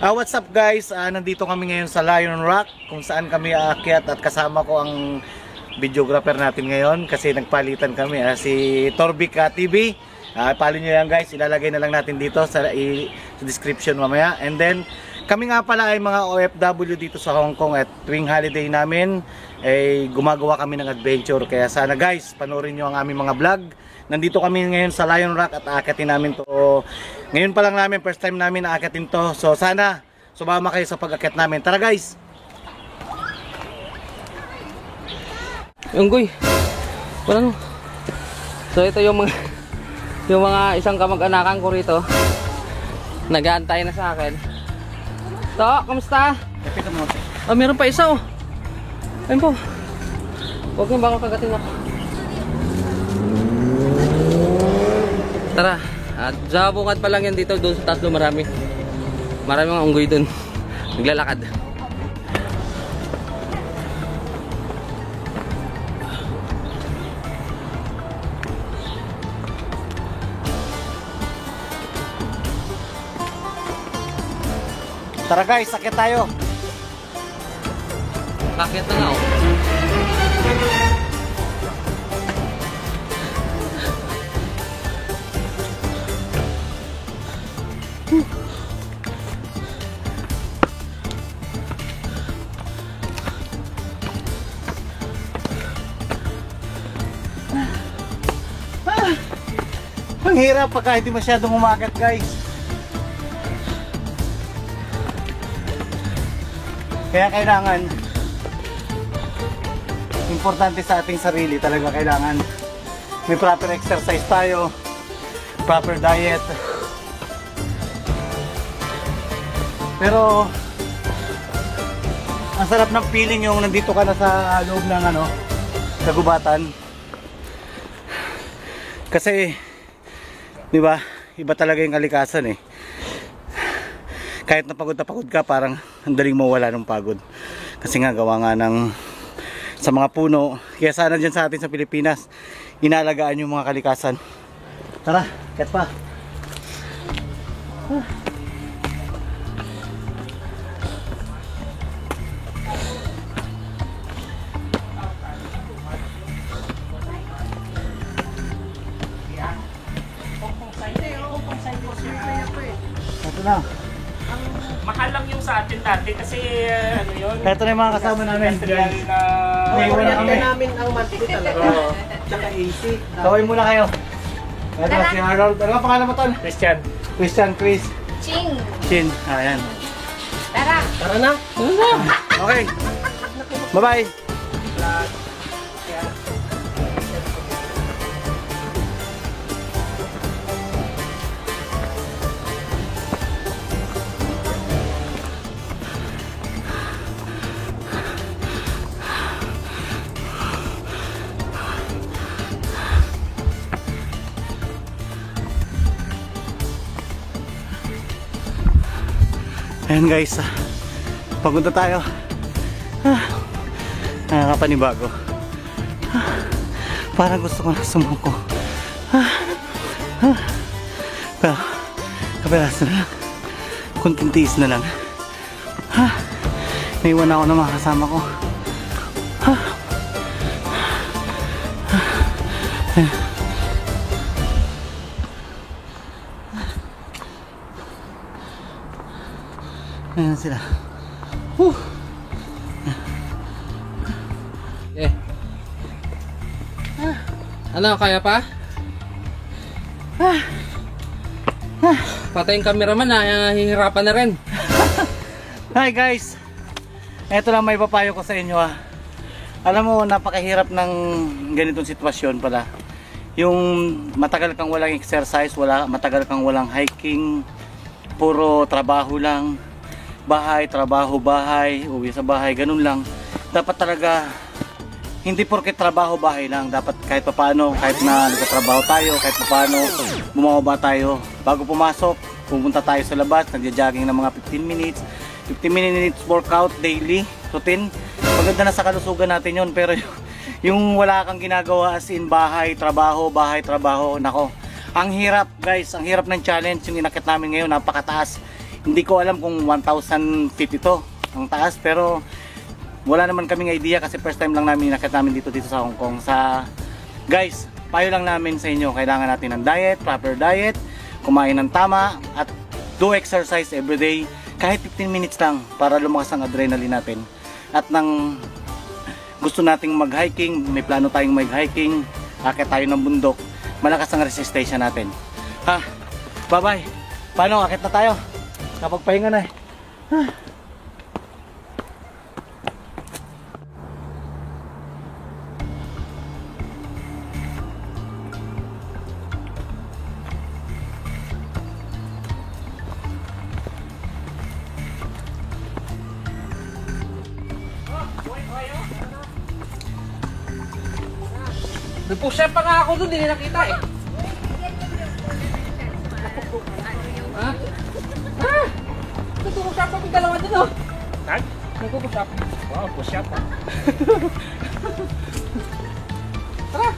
What's up guys? Nandito kami ngayon sa Lion Rock kung saan kami aakyat at kasama ko ang videographer natin ngayon kasi nagpalitan kami si Torbic TV. Follow nyo yan guys, ilalagay na lang natin dito sa description mamaya. And then kami nga pala ay mga OFW dito sa Hong Kong at tuwing holiday namin ay gumagawa kami ng adventure. Kaya sana guys, panoorin nyo ang aming mga vlog. Nandito kami ngayon sa Lion Rock at aakatin namin to. Ngayon pa lang namin, first time namin aakatin to. So sana sumama kayo sa pag-akyat namin. Tara guys! Unggoy. Ano? So ito yung mga isang kamag-anakan ko rito. Nag-aantay na sa akin. To, kamusta? Meron pa isa oh. Ayun po. Huwag yung baka kagatin ako. Tara. At sa bungad pa lang yan dito. Doon sa tatlo marami. Marami mga unggoy doon. Naglalakad. Tara guys, sakit tayo. Kakit na nga oh. Ang hirap pagka hindi masyadong umagat guys. Kaya kailangan importante sa ating sarili, talaga kailangan may proper exercise tayo, proper diet. Pero ang sarap ng feeling yung nandito ka na sa loob ng kagubatan. Kasi di ba, iba talaga yung kalikasan eh. Kahit na pagod ka, parang ang daling mawala ng pagod. Kasi nga gawa nga ng sa mga puno. Kaya sana dyan sa atin sa Pilipinas, inalagaan yung mga kalikasan. Tara, ket pa. Ito na. Mahal lang yung sa atin dati kasi ano yun. Ito na yung mga kasama namin. Kuryente namin ang monthly talaga. Tsaka AC. Kaway muna kayo. Ito si Harold. Ano ang pangalan mo tol? Christian. Christian, Chris. Ching! Chin. Ayan. Tara! Tara na. Okay. Bye-bye. Ayan guys, pagod na tayo. Nakakapanibago. Parang gusto ko na sumuko. Pero kapelas na lang, kunting tiis na lang. Naiwan ako ng mga kasama ko. Ayan sila. Okay. Ano, kaya pa? Patay yung cameraman na, hihirapan na rin. Hi guys. Ito lang may papayo ko sa inyo Alam mo, napakahirap ng ganitong sitwasyon pala. Yung matagal kang walang exercise, matagal kang walang hiking, puro trabaho lang. Bahay, trabaho, bahay, uwi sa bahay, ganun lang. Dapat talaga, hindi porket trabaho, bahay lang. Dapat kahit paano, kahit na nagtatrabaho tayo, kahit paano, bumababa tayo. Bago pumasok, pumunta tayo sa labas, nagja-jogging ng mga 15 minutes. 15 minutes workout daily, routine. Maganda na sa kalusugan natin yun. Pero yung wala kang ginagawa as in bahay, trabaho, nako. Ang hirap guys, ang hirap ng challenge yung inakit namin ngayon, napakataas. Hindi ko alam kung 1,000 feet ito ang taas, pero wala naman kaming idea kasi first time lang namin nakita namin dito sa Hong Kong. Guys, payo lang namin sa inyo, kailangan natin ng diet, proper diet, kumain ng tama at do exercise every day, kahit 15 minutes lang para lumakas ang adrenaline natin. At nang gusto nating mag-hiking, may plano tayong mag-hiking, akit tayo ng bundok, malakas ang resistensya natin. Ha, bye bye. Paano, akit na tayo? Kapagpahinga na eh. Nag-push up pa nga ako doon, hindi nakita eh. Ha? Ah! Nag-push up pa yung dalawa doon oh. Tag? Nag-push up. Wow, push up ah. Tara!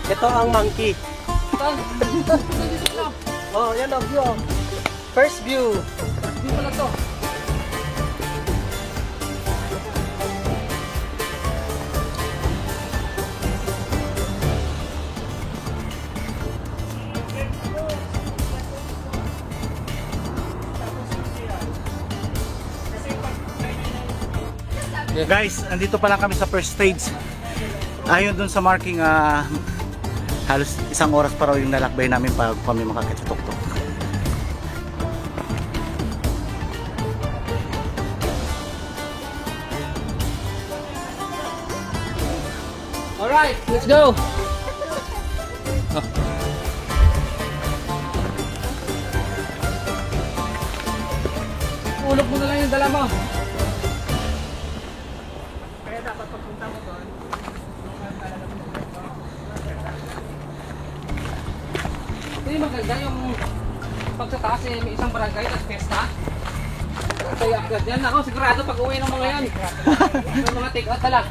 Ito ang monkey. Saan? Oh, yan ang view. First view. Hindi pala to. Guys, andito pa lang kami sa first stage. Ayon dun sa marking, halos 1 oras pa raw yung nalakbay namin para kami makakit sa tuktok. Alright, let's go! Oh. Ulog mo na lang yung dala mo. Hindi maganda yung pag sa taas eh, may isang barangay at pesta. Kaya agad yan. Ako sigurado pag uwi ng mga yan. May mga take out tala.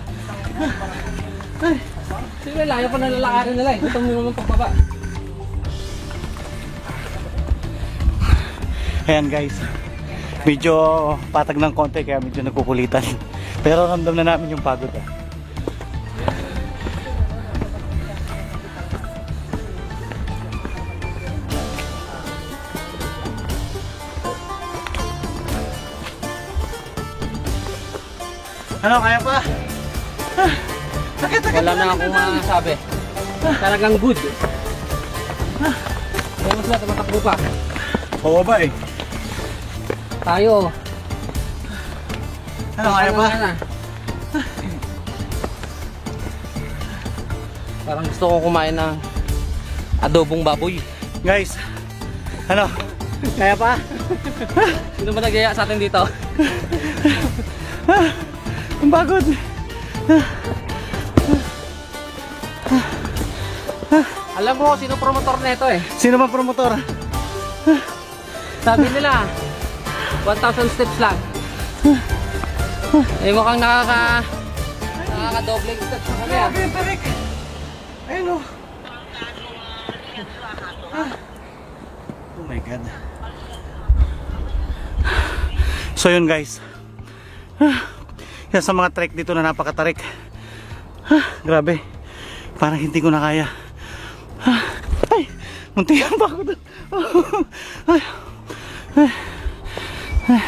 Sige, layo pa nalalakarin nila eh. Ito mo naman pagbaba. Ayan guys, medyo patag ng konti kaya medyo nagkukulitan. Pero ramdam na namin yung pagod ah. Ano, kaya pa? Wala na akong masabi. Talagang good. Kaya mas lahat, matakbo pa. Oo ba eh? Tayo. Ano, kaya pa? Parang gusto ko kumain ng adobong baboy. Guys, ano? Kaya pa? Sino ba nagaya sa atin dito? Ang pagod. Alam mo sino promotor nito eh. Sino ba promotor? Sabi nila 1,000 steps lang. Eh mukhang nakaka-doubling steps na kami ah. Tarik. Ayun o. Oh my God. So yun guys. Yan sa mga trek dito na napakatarik. Grabe. Parang hindi ko na kaya. Ay, muntikan pa ako doon. Ay. Ay. Ay.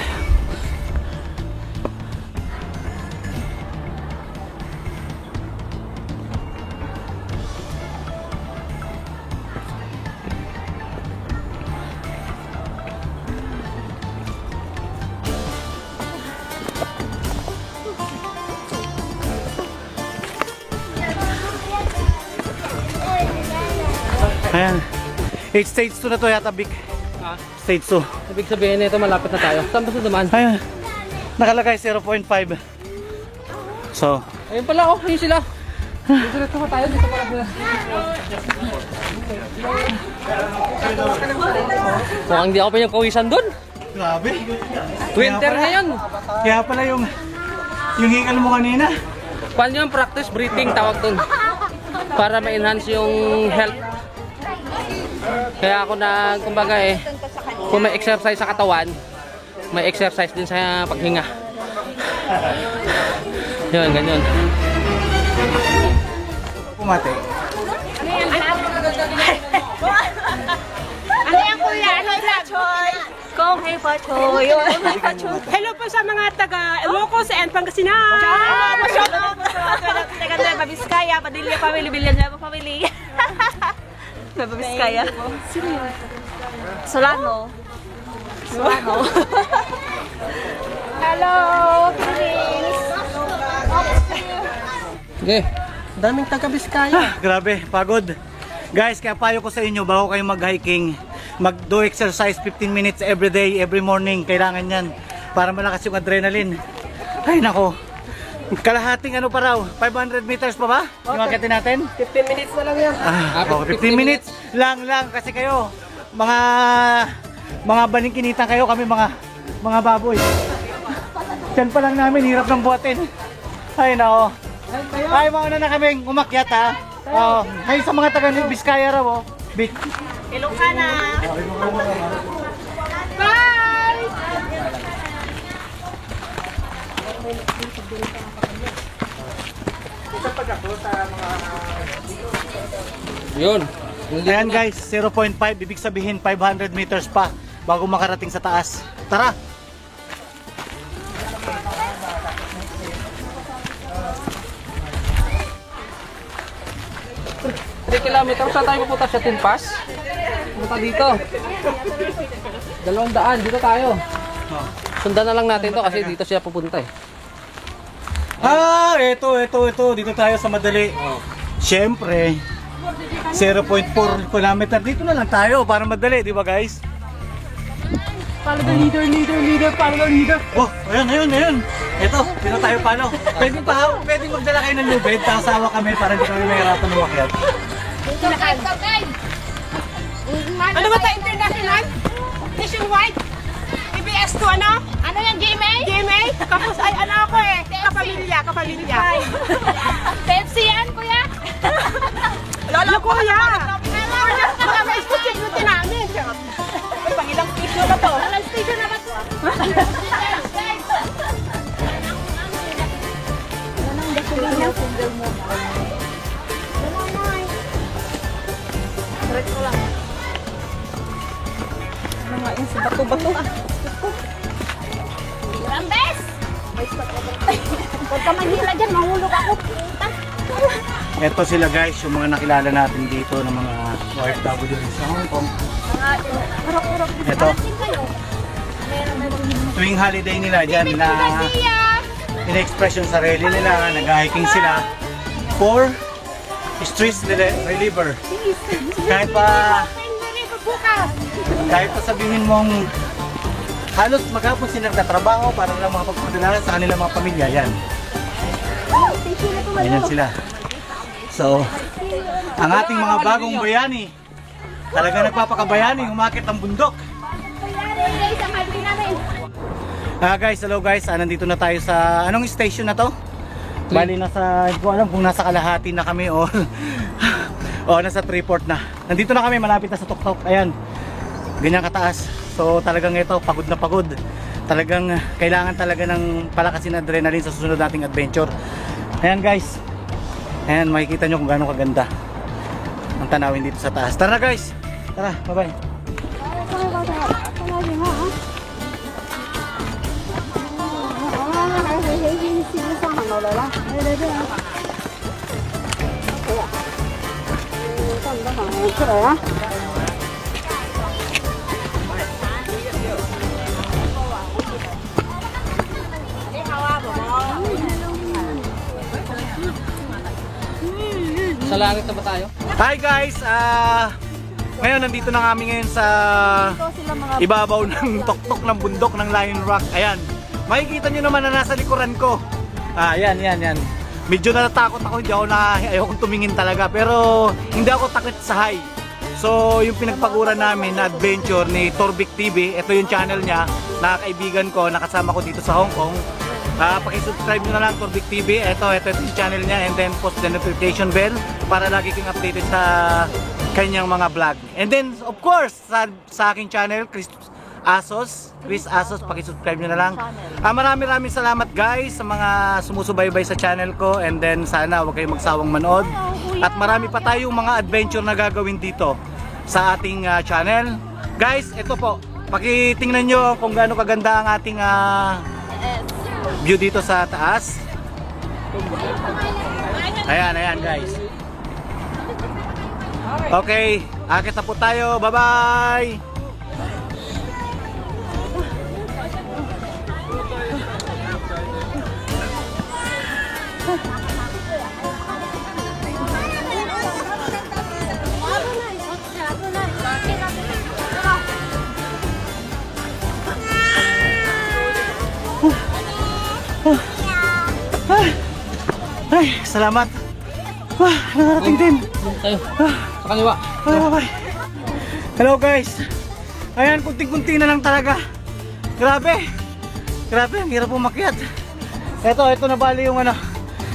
Ayan. Stage 2 na to yata, Big. Ah, Stage 2. ibig sabihin nito malapit na tayo. Saan ba sa dumaan? Ayan. Nakalagay 0.5. So, Ayun pala oh, ayun sila. Dito pa tayo, dito pala sila. Mukhang hindi ako pa yung kawisan dun. grabe. Winter ngayon. Kaya pala yung hingal mo kanina. Paano yung practice breathing tawag dun? Para ma-enhance yung health. Kaya ako na, kumbaga eh, Kung may exercise sa katawan, may exercise din sa paghinga. Yun, ganyan. Pumate. Ano yan kuya? Ano yan? Choy? Kung hey pa choy. Hello po sa mga taga Ilocos and Pangasinan. Taga Babiskaya, Padilla family, Villanueva family. Babiskaya. Solano. Hello, Philippines. Okay. Daming taga-Biskaya. Grabe, pagod. Guys, kaya payo ko sa inyo, bago kayo mag-hiking, mag-do exercise 15 minutes every day, every morning. Kailangan yan para malakas yung adrenaline. Ay nako, kalahating ano pa raw, 500 meters pa ba? Yung akitin natin? 15 minutes na lang yan. Oh, 15 minutes lang kasi kayo, mga balingkinitan kayo, kami mga baboy. Diyan pa lang namin, hirap ng buhatin. Ay nako. Ay, mauna na kaming umakyat ha. Oh, ay sa mga taga Biskaya raw oh. Big. Ilocana. Yun. Ayan guys, 0.5, ibig sabihin 500 meters pa bago makarating sa taas. Tara! 3 kilometers saan tayo pupunta sa Tinpas? Punta dito. 200, dito tayo. Sundan na lang natin to kasi dito siya pupunta eh. Ah, ito. Dito tayo sa madali. Siyempre, 0.4 kilometer. Dito na lang tayo para madali, di ba guys? Follow the leader, follow the leader. Oh, ayun. Ito, dito tayo palo. Pwedeng magdala kayo ng lubid, tasawa kami para hindi kami mahirapan umakyat. Ano ba tayo international? Nationwide? EBS to ano? Ano yan, GMA? GMA? Kapos ay ano ako eh. Kapamilya. Pepsi yan, kuya? Lolo kuya! Kuya, may security namin. Pangilang piso na to. Alam, station na ba ito? Rambes! Huwag ka manghila dyan, mahulog ako. Ito sila guys, yung mga nakilala natin dito ng mga OFW sa Hong Kong. Ito, tuwing holiday nila dyan na in-express yung sarili nila, nag-hiking sila for stress reliever. Kahit pa sabihin mong halos maghapon sila nagtatrabaho para lang makapagpadala sa kanilang mga pamilya, yan. Ganyan sila. So, ang ating mga bagong bayani, talaga nagpapakabayani, umakit ang bundok. Guys, hello guys, nandito na tayo sa, anong station na to? Bali nasa, hindi ko alam kung nasa kalahati na kami o nasa Freeport na. Nandito na kami, malapit na sa Tuktok, ayan. Ganyan kataas. So talagang ito, pagod na pagod. Talagang kailangan talaga ng palakasin na adrenaline sa susunod nating adventure. Ayan guys. Ayan, makikita nyo kung gaano kaganda ang tanawin dito sa taas. Tara guys! Tara, bye bye! Sa langit na ba tayo? Hi guys! Ngayon nandito na kami ngayon sa ibabaw ng tuktok ng bundok ng Lion Rock. Ayan. Makikita nyo naman na nasa likuran ko. Yan. Medyo natatakot ako, ayokong tumingin talaga. Pero hindi ako takot sa high. So yung pinagpaguran namin na adventure ni Torbic TV, ito yung channel niya, na kaibigan ko, nakasama ko dito sa Hong Kong. Pakisubscribe nyo na lang Torbic TV. Ito yung channel niya, and then post the notification bell para lagi kang updated sa kanyang mga vlog. And then of course sa aking channel, Asos. Chris Asos, pakisubscribe nyo na lang. Maraming salamat guys sa mga sumusubaybay sa channel ko. And then sana huwag kayong magsawang manood. At marami pa tayong mga adventure na gagawin dito sa ating channel. Guys, ito po. Pakitingnan nyo kung gaano kaganda ang ating view dito sa taas. Ayan guys. Okay, akit na po tayo. Bye-bye! Ay, salamat. Nakarating din. Tayo. Sa kaliwa. Bye. Hello guys. Ayan, kunting-kunti na lang talaga. Grabe, ang hirap umakyat. Ito na bali yung ano.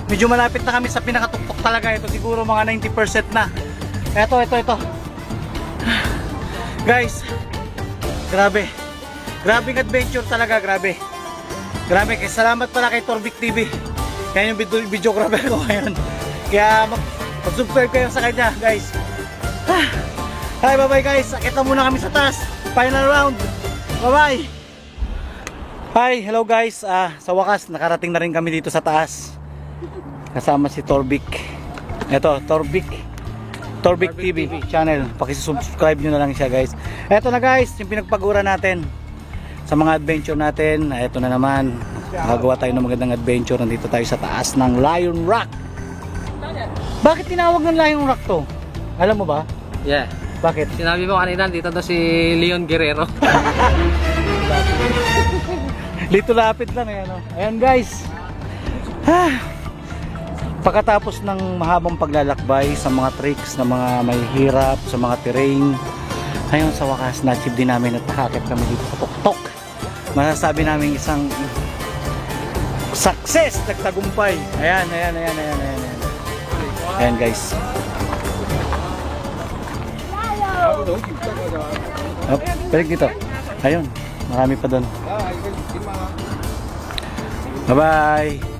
Medyo malapit na kami sa pinakatuktok talaga. Ito siguro mga 90% na. Ito. Guys, grabe. Grabing adventure talaga, grabe. Kaya salamat pala kay Torvik TV. Kaya yung videographer ko ngayon. Kaya mag-subscribe kayo sa kanya, guys. Hi, bye-bye guys. Akita muna kami sa taas. Final round. Bye-bye. Hi, hello guys. Sa wakas, nakarating na rin kami dito sa taas. Kasama si Torvik. Ito, Torvik TV channel. Pakisubscribe nyo na lang siya guys. Ito na guys, yung pinagpagura natin sa mga adventure natin. Ito na naman. Nakagawa tayo ng magandang adventure. Nandito tayo sa taas ng Lion Rock. Bakit tinawag ng Lion Rock to? Alam mo ba? Yeah. Bakit? Sinabi mo kanina, dito daw si Leon Guerrero. Dito lapit lang eh, ano? Ayan guys. Pagkatapos ng mahabang paglalakbay sa mga tricks na mga may hirap, sa mga terrain, ngayon sa wakas na-achieve din namin at nakakit kami dito sa tuktok. Masasabi namin isang success, nagtagumpay. Ayan. Ayan guys. Balik dito. Ayun, marami pa doon. Bye bye.